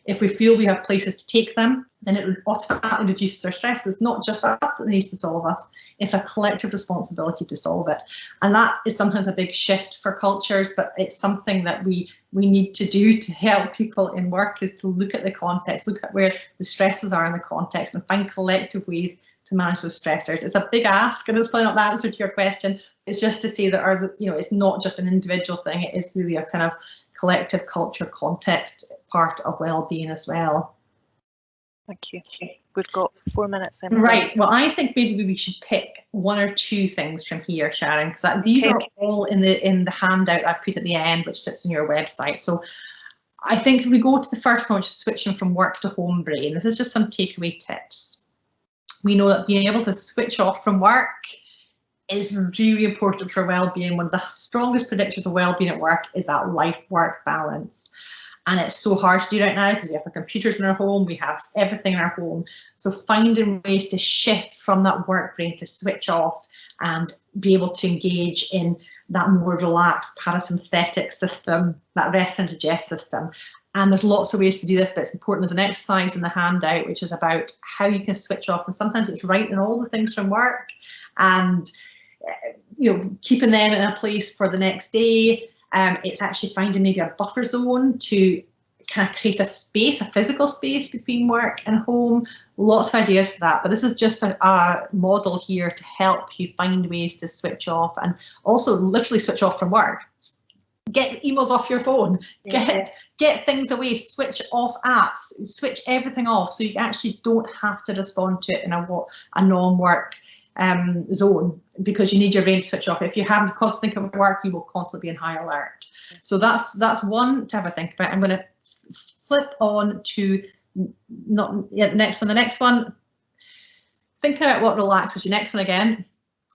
If we feel we have places to take them, then it automatically reduces our stress. It's not just us that needs to solve us, it's a collective responsibility to solve it. And that is sometimes a big shift for cultures, but it's something that we need to do to help people in work, is to look at the context, look at where the stresses are in the context and find collective ways to manage those stressors. It's a big ask, and it's probably not the answer to your question. It's just to say that it's not just an individual thing, it is really a kind of collective culture context part of well-being as well. Thank you. We've got 4 minutes. Right. Well, I think maybe we should pick one or two things from here, Sharon, because these are all in the handout I've put at the end, which sits on your website. So I think we go to the first one, which is switching from work to home brain. This is just some takeaway tips. We know that being able to switch off from work is really important for well-being. One of the strongest predictors of well-being at work is that life-work balance. And it's so hard to do right now because we have our computers in our home, we have everything in our home. So finding ways to shift from that work brain to switch off and be able to engage in that more relaxed parasympathetic system, that rest and digest system. And there's lots of ways to do this, but it's important. There's an exercise in the handout which is about how you can switch off, and sometimes it's writing all the things from work and keeping them in a place for the next day. It's actually finding maybe a buffer zone to kind of create a space, a physical space between work and home. Lots of ideas for that, but this is just a model here to help you find ways to switch off and also literally switch off from work. Get emails off your phone, get things away, switch off apps, switch everything off so you actually don't have to respond to it in a non-work zone, because you need your brain to switch off. If you have to constantly think of work, you will constantly be in high alert. So that's one to have a think about. I'm going to flip on to the next one. Thinking about what relaxes you. Next one again.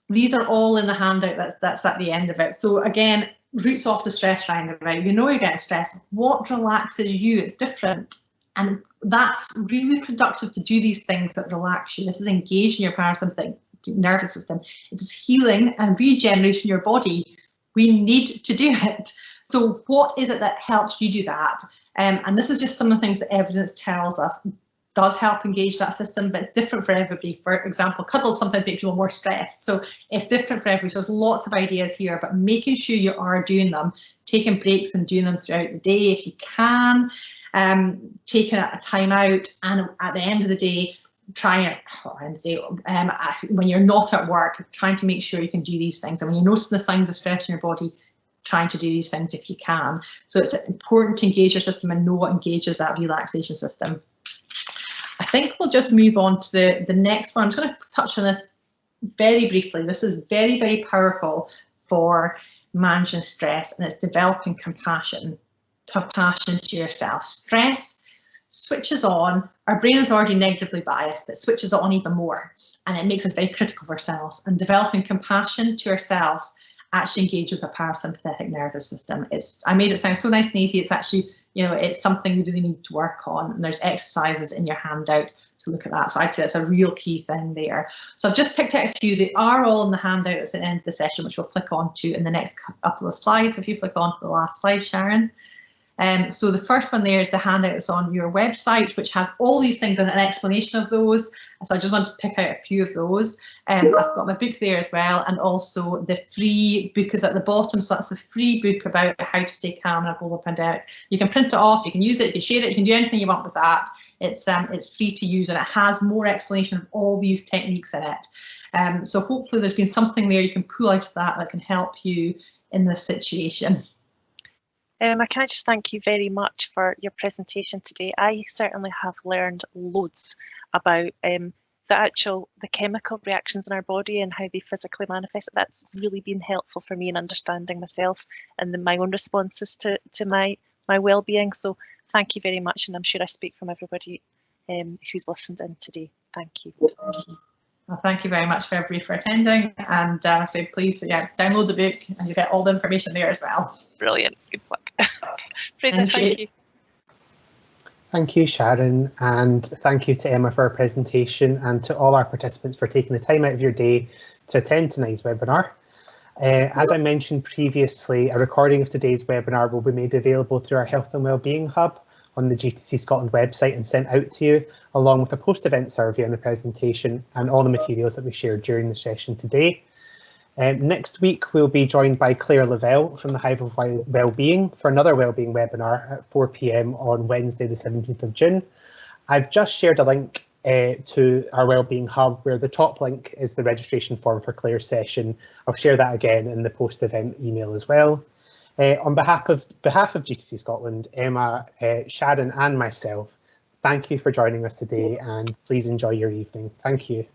These are all in the handout that's at the end of it. So again, roots off the stress roundabout. You know you're getting stressed. What relaxes you? It's different. And that's really productive to do these things that relax you. This is engaging your parasympathetic nervous system. It is healing and regeneration your body. We need to do it. So what is it that helps you do that? And this is just some of the things that evidence tells us does help engage that system, but it's different for everybody. For example, cuddles sometimes make people more stressed. So it's different for everybody. So there's lots of ideas here, but making sure you are doing them, taking breaks and doing them throughout the day if you can, taking a time out, and at the end of the day, when you're not at work, trying to make sure you can do these things. And when you're noticing the signs of stress in your body, trying to do these things if you can. So it's important to engage your system and know what engages that relaxation system. I think we'll just move on to the next one. I'm just going to touch on this very briefly. This is very, very powerful for managing stress, and it's developing compassion. Compassion to yourself. Stress switches on, our brain is already negatively biased, but switches it on even more, and it makes us very critical of ourselves. And developing compassion to ourselves actually engages our parasympathetic nervous system. I made it sound so nice and easy. It's actually, it's something you really need to work on, and there's exercises in your handout to look at that. So I'd say that's a real key thing there. So I've just picked out a few. They are all in the handout at the end of the session, which we'll flick on to in the next couple of slides. If you flick on to the last slide, Sharon. So the first one there is the handout that's on your website, which has all these things and an explanation of those. So I just want to pick out a few of those. I've got my book there as well, and also the free book is at the bottom. So that's a free book about how to stay calm in a global pandemic. You can print it off, you can use it, you can share it, you can do anything you want with that. It's free to use, and it has more explanation of all these techniques in it. So hopefully there's been something there you can pull out of that can help you in this situation. I can just thank you very much for your presentation today. I certainly have learned loads about the chemical reactions in our body and how they physically manifest. That's really been helpful for me in understanding myself and my own responses to my well-being. So thank you very much, and I'm sure I speak from everybody who's listened in today. Thank you. Well, thank you very much for everybody for attending, and so please download the book and you get all the information there as well. Brilliant. Good luck. Fraser, thank you. Thank you, Sharon, and thank you to Emma for her presentation, and to all our participants for taking the time out of your day to attend tonight's webinar. As I mentioned previously, a recording of today's webinar will be made available through our Health and Wellbeing Hub on the GTC Scotland website and sent out to you, along with a post-event survey on the presentation and all the materials that we shared during the session today. Next week, we'll be joined by Claire Lavelle from the Hive of Wellbeing for another Wellbeing webinar at 4 p.m. on Wednesday, the 17th of June. I've just shared a link to our Wellbeing Hub, where the top link is the registration form for Claire's session. I'll share that again in the post-event email as well. On behalf of GTC Scotland, Emma, Sharon and myself, thank you for joining us today, and please enjoy your evening. Thank you.